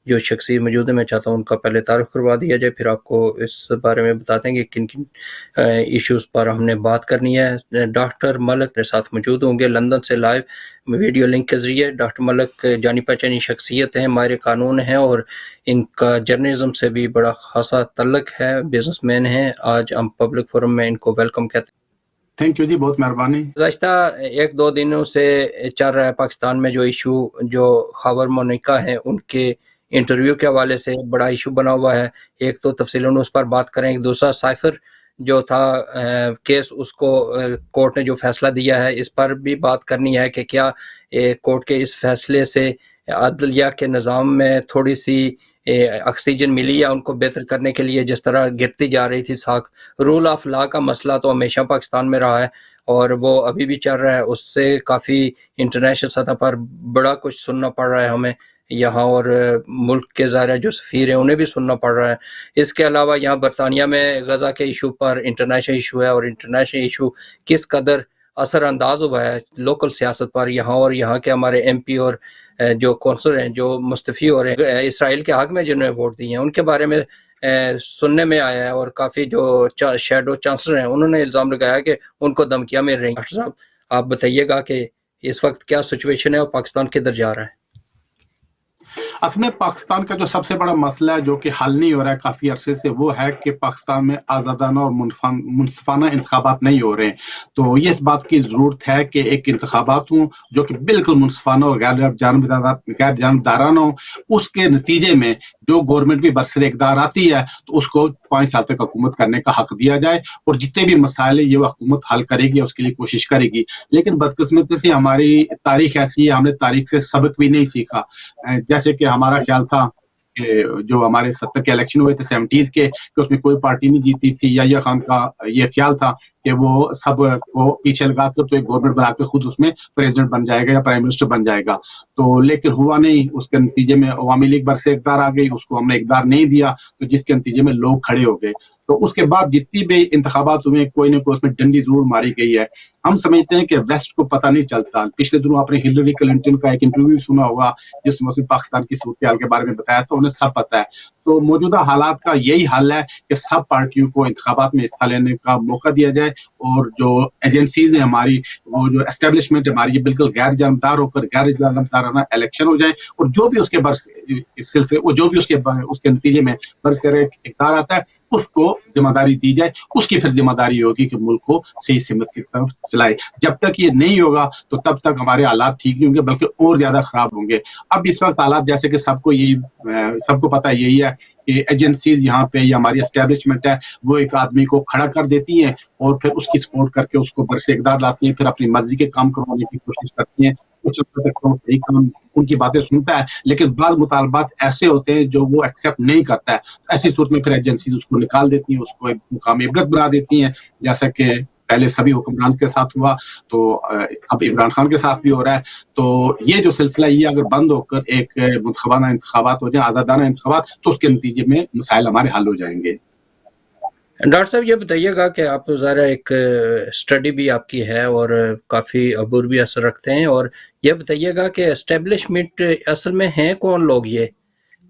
جو شخصیت موجود ہے میں چاہتا ہوں ان کا پہلے تعارف کروا دیا جائے، پھر آپ کو اس بارے میں بتاتے ہیں کہ کن کن ایشوز پر ہم نے بات کرنی ہے۔ ڈاکٹر ملک میرے ساتھ موجود ہوں گے لندن سے لائیو ویڈیو لنک کے ذریعے۔ ڈاکٹر ملک جانی پہچانی شخصیت ہیں، ماہر قانون ہیں، اور ان کا جرنلزم سے بھی بڑا خاصا تعلق ہے، بزنس مین ہیں۔ آج ہم پبلک فورم میں ان کو ویلکم کہتے ہیں۔ تھینک یو جی، بہت مہربانی۔ گزشتہ 1-2 دنوں سے چل رہا ہے پاکستان میں جو ایشو، جو خاور مونیکا ہیں ان کے انٹرویو کے حوالے سے بڑا ایشو بنا ہوا ہے۔ ایک تو تفصیلاً اس پر بات کریں، ایک دوسرا سائفر جو تھا کیس، اس کو کورٹ نے جو فیصلہ دیا ہے اس پر بھی بات کرنی ہے کہ کیا کورٹ کے اس فیصلے سے عدلیہ کے نظام میں تھوڑی سی آکسیجن ملی یا ان کو بہتر کرنے کے لیے جس طرح گرتی جا رہی تھی ساکھ۔ رول آف لا کا مسئلہ تو ہمیشہ پاکستان میں رہا ہے اور وہ ابھی بھی چل رہا ہے، اس سے کافی انٹرنیشنل سطح پر بڑا کچھ سننا پڑ رہا ہے ہمیں یہاں، اور ملک کے ظاہر جو سفیر ہیں انہیں بھی سننا پڑ رہا ہے۔ اس کے علاوہ یہاں برطانیہ میں غزہ کے ایشو پر انٹرنیشنل ایشو ہے، اور انٹرنیشنل ایشو کس قدر اثر انداز ہوا ہے لوکل سیاست پر یہاں، اور یہاں کے ہمارے ایم پی اور جو کونسلر ہیں جو مستعفی ہو رہے ہیں اسرائیل کے حق میں جنہوں نے ووٹ دی ہیں، ان کے بارے میں سننے میں آیا ہے، اور کافی جو شیڈو چانسلر ہیں انہوں نے الزام لگایا کہ ان کو دھمکیاں مل رہی ہیں۔ ڈاکٹر صاحب آپ بتائیے گا کہ اس وقت کیا سچویشن ہے اور پاکستان کدھر جا رہا ہے؟ اصل میں پاکستان کا جو سب سے بڑا مسئلہ ہے جو کہ حل نہیں ہو رہا ہے کافی عرصے سے، وہ ہے کہ پاکستان میں آزادانہ اور منصفانہ انتخابات نہیں ہو رہے ہیں۔ تو یہ اس بات کی ضرورت ہے کہ ایک انتخابات ہوں جو کہ بالکل منصفانہ اور غیر جانبدارانہ ہوں۔ اس کے نتیجے میں جو گورنمنٹ بھی برسر اقتدار آتی ہے تو اس کو 5 سال تک حکومت کرنے کا حق دیا جائے، اور جتنے بھی مسائل یہ حکومت حل کرے گی اس کے لیے کوشش کرے گی۔ لیکن بدقسمتی سے ہماری تاریخ ایسی ہے، ہم نے تاریخ سے سبق بھی نہیں سیکھا۔ جیسے کہ ہمارا خیال تھا کہ جو ہمارے 70 کے الیکشن ہوئے تھے 70s کے، کہ اس میں کوئی پارٹی نہیں جیتی تھی، یا خان کا یہ خیال تھا کہ وہ سب کو پیچھے لگا کر تو ایک گورنمنٹ بنا کے خود اس میں پریزیڈنٹ بن جائے گا یا پرائم منسٹر بن جائے گا۔ تو لیکن ہوا نہیں، اس کے نتیجے میں عوامی لیگ برسر اقتدار آ گئی، اس کو ہم نے اقتدار نہیں دیا، تو جس کے نتیجے میں لوگ کھڑے ہو گئے۔ تو اس کے بعد جتنی بھی انتخابات ہوئے کوئی نہ کوئی اس میں ڈنڈی ضرور ماری گئی ہے۔ ہم سمجھتے ہیں کہ ویسٹ کو پتہ نہیں چلتا۔ پچھلے دنوں آپ نے ہلری کلنٹن کا ایک انٹرویو سنا ہوگا جس میں پاکستان کی صورتحال کے بارے میں بتایا تھا، انہیں سب پتہ ہے۔ تو موجودہ حالات کا یہی حل ہے کہ سب پارٹیوں کو انتخابات میں حصہ لینے کا موقع دیا جائے، اور جو ایجنسیز ہیں ہماری، وہ جو اسٹیبلشمنٹ ہماری، بالکل غیر جانبدار ہو کر غیر جانبدارانہ الیکشن ہو جائے، اور جو بھی اس کے سلسلے جو بھی اس کے نتیجے میں برسر اقتدار آتا ہے اس کو ذمہ داری دی جائے۔ اس کی پھر ذمہ داری ہوگی کہ ملک کو صحیح سمت کی طرف چلائے۔ جب تک یہ نہیں ہوگا تو تب تک ہمارے حالات ٹھیک نہیں ہوں گے بلکہ اور زیادہ خراب ہوں گے۔ اب اس وقت حالات جیسے کہ سب کو پتہ یہی ہے کہ ایجنسیز یہاں پہ یا ہماری اسٹیبلشمنٹ ہے وہ ایک آدمی کو کھڑا کر دیتی ہیں اور پھر اس کی سپورٹ کر کے اس کو برسر اقتدار لاتی ہیں، پھر اپنی مرضی کے کام کروانے کی کوشش کرتی ہیں۔ کچھ حد تک تو صحیح کام ان کی باتیں سنتا ہے، لیکن بعض مطالبات ایسے ہوتے ہیں جو وہ ایکسیپٹ نہیں کرتا ہے۔ ایسی صورت میں پھر ایجنسیز اس کو نکال دیتی ہیں، اس کو ایک مقام عبرت بنا دیتی ہیں، جیسا کہ پہلے سبھی حکمران کے ساتھ ہوا، تو اب عمران خان کے ساتھ بھی ہو رہا ہے۔ تو یہ جو سلسلہ یہ اگر بند ہو کر ایک منصفانہ انتخابات ہو جائیں، آزادانہ انتخابات، تو اس کے نتیجے میں مسائل ہمارے حل ہو جائیں گے۔ ڈاکٹر صاحب یہ بتائیے گا کہ آپ ظاہر ایک اسٹڈی بھی آپ کی ہے اور کافی عبور بھی اثر رکھتے ہیں، اور یہ بتائیے گا کہ اسٹیبلشمنٹ اصل میں ہیں کون لوگ؟ یہ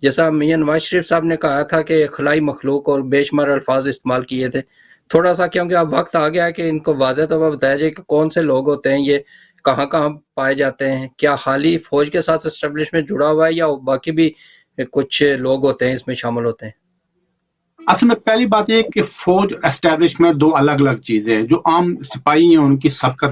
جیسا میاں نواز شریف صاحب نے کہا تھا کہ خلائی مخلوق، اور بے شمار الفاظ استعمال کیے تھے، تھوڑا سا کیونکہ اب وقت آ گیا ہے کہ ان کو واضح طور پر بتایا جائے کہ کون سے لوگ ہوتے ہیں، یہ کہاں کہاں پائے جاتے ہیں، کیا خالی فوج کے ساتھ اسٹیبلشمنٹ جڑا ہوا ہے یا باقی بھی کچھ لوگ ہوتے ہیں اس میں شامل ہوتے ہیں؟ اصل میں پہلی بات یہ کہ فوج اسٹیبلشمنٹ دو الگ الگ چیزیں ہیں۔ جو عام سپاہی ہیں ان کی سب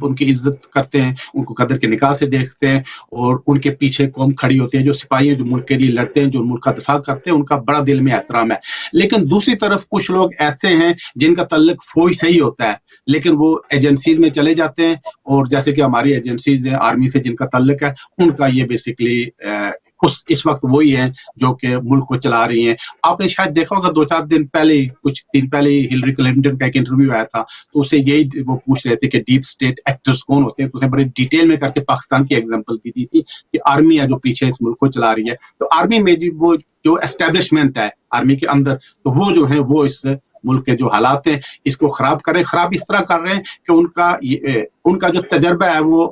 ان کی عزت کرتے ہیں، ان کو قدر کے نگاہ سے دیکھتے ہیں، اور ان کے پیچھے قوم کھڑی ہوتی ہے۔ جو سپاہی ہیں جو ملک کے لیے لڑتے ہیں، جو ملک کا دفاع کرتے ہیں، ان کا بڑا دل میں احترام ہے۔ لیکن دوسری طرف کچھ لوگ ایسے ہیں جن کا تعلق فوج سے ہی ہوتا ہے، لیکن وہ ایجنسیز میں چلے جاتے ہیں، اور جیسے کہ ہماری ایجنسیز ہیں آرمی سے جن کا تعلق ہے، ان کا یہ بیسیکلی اس وقت وہی ہیں جو کہ ملک کو چلا رہی ہیں۔ آپ نے شاید دیکھا ہوگا 2-4 دن پہلے، کچھ دن پہلے ہلری کلنٹن کا ایک انٹرویو آیا تھا، تو اسے یہی وہ پوچھ رہے تھے کہ ڈیپ اسٹیٹ ایکٹرز کون ہوتے ہیں، تو اسے بڑے ڈیٹیل میں کر کے پاکستان کی ایگزامپل بھی دی تھی کہ آرمی ہے جو پیچھے اس ملک کو چلا رہی ہے۔ تو آرمی میں وہ جو اسٹیبلشمنٹ ہے آرمی کے اندر، تو وہ جو ہیں وہ اس ملک کے جو حالات ہیں اس کو خراب کر رہے ہیں۔ خراب اس طرح کر رہے ہیں کہ ان کا جو تجربہ ہے وہ